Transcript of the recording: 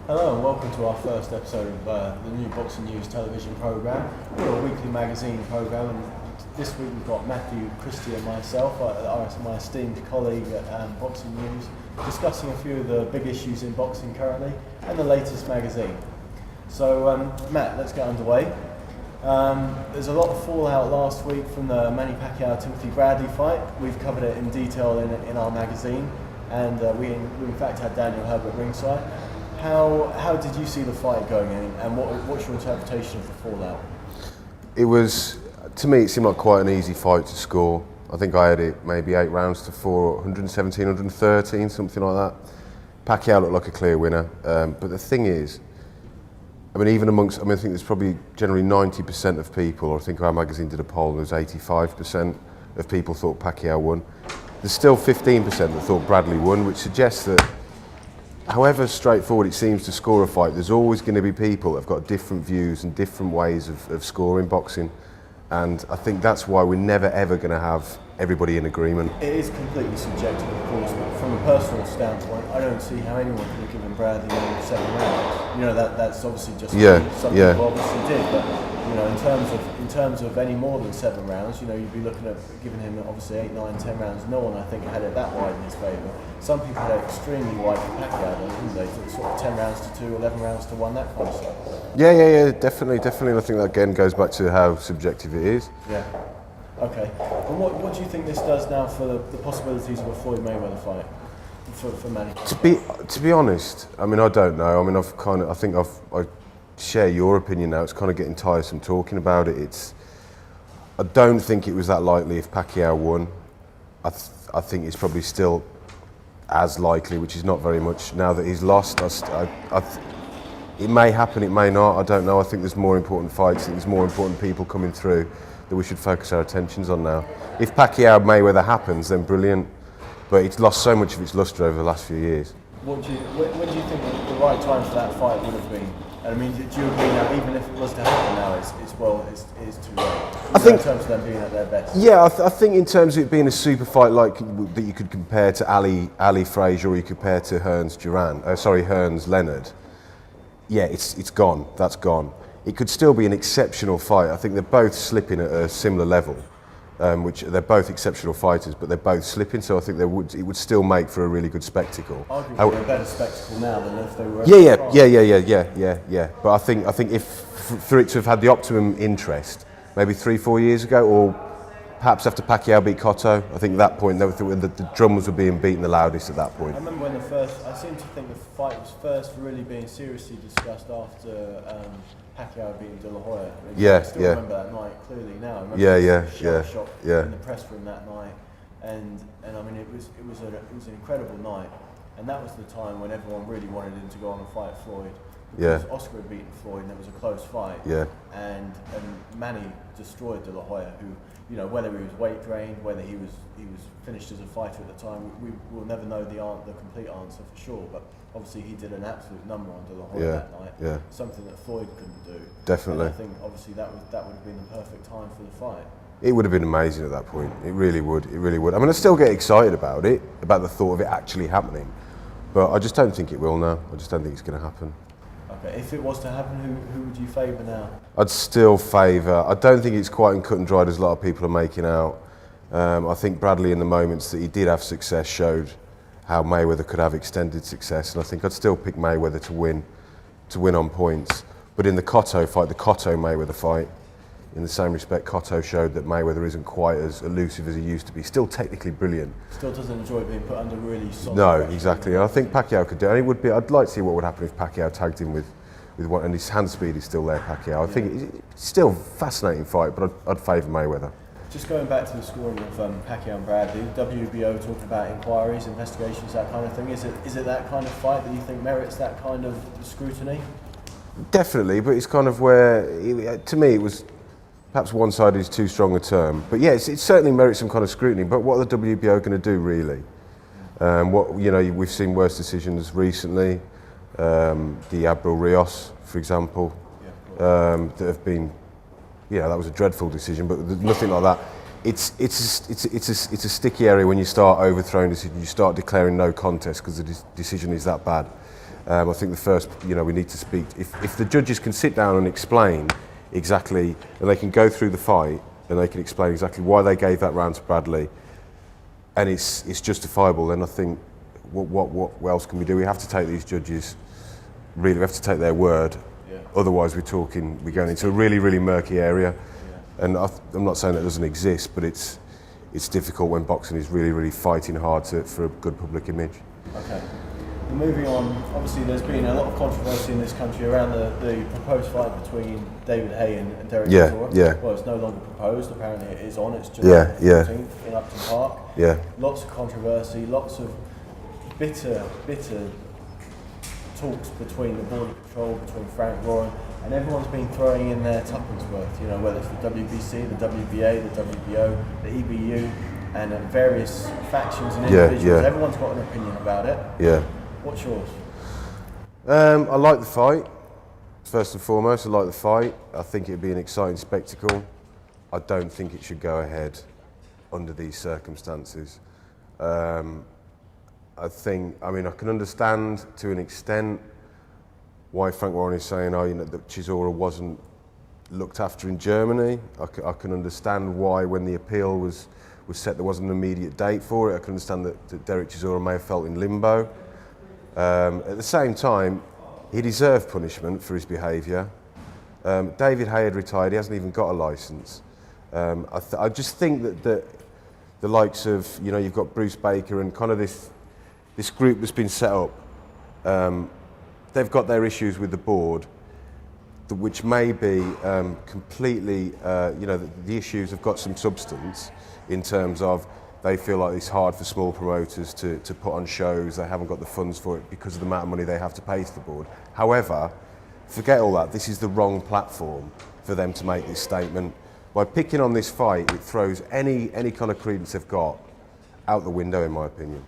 Hello and welcome to our first episode of the new Boxing News television programme. We're a weekly magazine programme, and this week we've got Matthew, Christie and myself, my esteemed colleague at Boxing News, discussing a few of the big issues in boxing currently and the latest magazine. So Matt, let's get underway. There's a lot of fallout last week from the Manny Pacquiao-Timothy Bradley fight. We've covered it in detail in our magazine, and we in fact had Daniel Herbert ringside. How did you see the fight going, and what's your interpretation of the fallout? It was, to me, it seemed like quite an easy fight to score. I think I had it maybe 8 rounds to 4, 117, 113, something like that. Pacquiao looked like a clear winner, but the thing is, I think there's probably generally 90% of people, or I think our magazine did a poll, there was 85% of people thought Pacquiao won. There's still 15% that thought Bradley won, which suggests that however straightforward it seems to score a fight, there's always going to be people that have got different views and different ways of scoring boxing. And I think that's why we're never ever going to have everybody in agreement. It is completely subjective, of course, but from a personal standpoint, I don't see how anyone could have given Bradley more than 7 rounds. You know, that's obviously just something people obviously did, but you know, in terms of any more than 7 rounds, you know, you'd be looking at giving him obviously 8, 9, 10 rounds. No one, I think, had it that wide in his favour. Some people had it extremely wide for Pacquiao, didn't they? Sort of 10 rounds to 2, 11 rounds to 1, that kind of stuff. Yeah, definitely. And I think that again goes back to how subjective it is. Yeah. Okay. And what do you think this does now for the possibilities of a Floyd Mayweather fight for Manny? To be honest, I mean, I don't know. I mean, I share your opinion now. It's kind of getting tiresome talking about it. I don't think it was that likely if Pacquiao won. I think it's probably still as likely, which is not very much, now that he's lost. It may happen, it may not. I don't know. I think there's more important fights. I think there's more important people coming through that we should focus our attentions on now. If Pacquiao Mayweather happens, then brilliant. But it's lost so much of its lustre over the last few years. When do you think the right time for that fight would have been? I mean, do you agree now, even if it was to happen now, it's too late? In terms of them being at their best. Yeah, I think in terms of it being a super fight like that you could compare to Ali Frazier, or you compare to Hearns Leonard. Yeah, it's gone. That's gone. It could still be an exceptional fight. I think they're both slipping at a similar level, which they're both exceptional fighters, but they're both slipping. So I think it would still make for a really good spectacle. Arguably a better spectacle now than if they were. Yeah. But I think if for it to have had the optimum interest, maybe 3-4 years ago, or perhaps after Pacquiao beat Cotto, I think at that point the drums were being beaten the loudest at that point. I remember when I seem to think the fight was first really being seriously discussed after Pacquiao beating De La Hoya. I still remember that night clearly now. I remember shot in the press room that night, and I mean it was an incredible night, and that was the time when everyone really wanted him to go on and fight Floyd. Because Oscar had beaten Floyd and it was a close fight. And Manny destroyed De La Hoya, who, you know, whether he was weight drained, whether he was finished as a fighter at the time, we will never know the complete answer for sure. But obviously he did an absolute number on De La Hoya that night. Something that Floyd couldn't do. Definitely. And I think obviously that would have been the perfect time for the fight. It would have been amazing at that point. It really would. I mean, I still get excited about the thought of it actually happening, but I just don't think it will now. I just don't think it's going to happen. Okay, if it was to happen, who would you favour now? I'd still favour. I don't think it's quite cut and dried as a lot of people are making out. I think Bradley, in the moments that he did have success, showed how Mayweather could have extended success, and I think I'd still pick Mayweather to win on points. But in the Cotto fight, the Cotto-Mayweather fight, in the same respect, Cotto showed that Mayweather isn't quite as elusive as he used to be. Still technically brilliant. Still doesn't enjoy being put under really solid pressure. Exactly. And I think Pacquiao could do it. And it would be. I'd like to see what would happen if Pacquiao tagged him with one, and his hand speed is still there, Pacquiao. I think it's still a fascinating fight, but I'd favour Mayweather. Just going back to the scoring of Pacquiao and Bradley, WBO talking about inquiries, investigations, that kind of thing. Is it that kind of fight that you think merits that kind of scrutiny? Definitely, but it's kind of where, to me, it was perhaps one-sided is too strong a term. But yeah, it certainly merits some kind of scrutiny. But what are the WBO going to do, really? We've seen worse decisions recently. The Abril Rios, for example, that have been, that was a dreadful decision, but there's nothing like that. It's a sticky area when you start overthrowing decisions, you start declaring no contest because the decision is that bad. I think the first, we need to speak. If the judges can sit down and explain exactly, and they can go through the fight and they can explain exactly why they gave that round to Bradley, and it's justifiable, then I think what else can we do? We have to take these judges. Really, we have to take their word. Yeah. Otherwise, we're going into a really, really murky area. Yeah. And I'm not saying that doesn't exist, but it's difficult when boxing is really, really fighting hard for a good public image. Okay. Moving on, obviously there's been a lot of controversy in this country around the proposed fight between David Haye and Derek Chisora. Yeah. Well, it's no longer proposed, apparently it is on, it's July 14th in Upton Park. Yeah. Lots of controversy, lots of bitter talks between the Border Patrol, between Frank Warren, and everyone's been throwing in their tuppence worth, whether it's the WBC, the WBA, the WBO, the EBU, and various factions and individuals. Everyone's got an opinion about it. Yeah. What's yours? I like the fight. First and foremost, I like the fight. I think it'd be an exciting spectacle. I don't think it should go ahead under these circumstances. I can understand to an extent why Frank Warren is saying, that Chisora wasn't looked after in Germany. I can understand why, when the appeal was set, there wasn't an immediate date for it. I can understand that Derek Chisora may have felt in limbo. At the same time, he deserved punishment for his behaviour. David Haye had retired, he hasn't even got a licence. I just think that the likes of, you've got Bruce Baker and kind of this group that's been set up, they've got their issues with the board, which may be completely, the issues have got some substance in terms of they feel like it's hard for small promoters to put on shows, they haven't got the funds for it because of the amount of money they have to pay to the board. However, forget all that, this is the wrong platform for them to make this statement. By picking on this fight, it throws any kind of credence they've got out the window, in my opinion.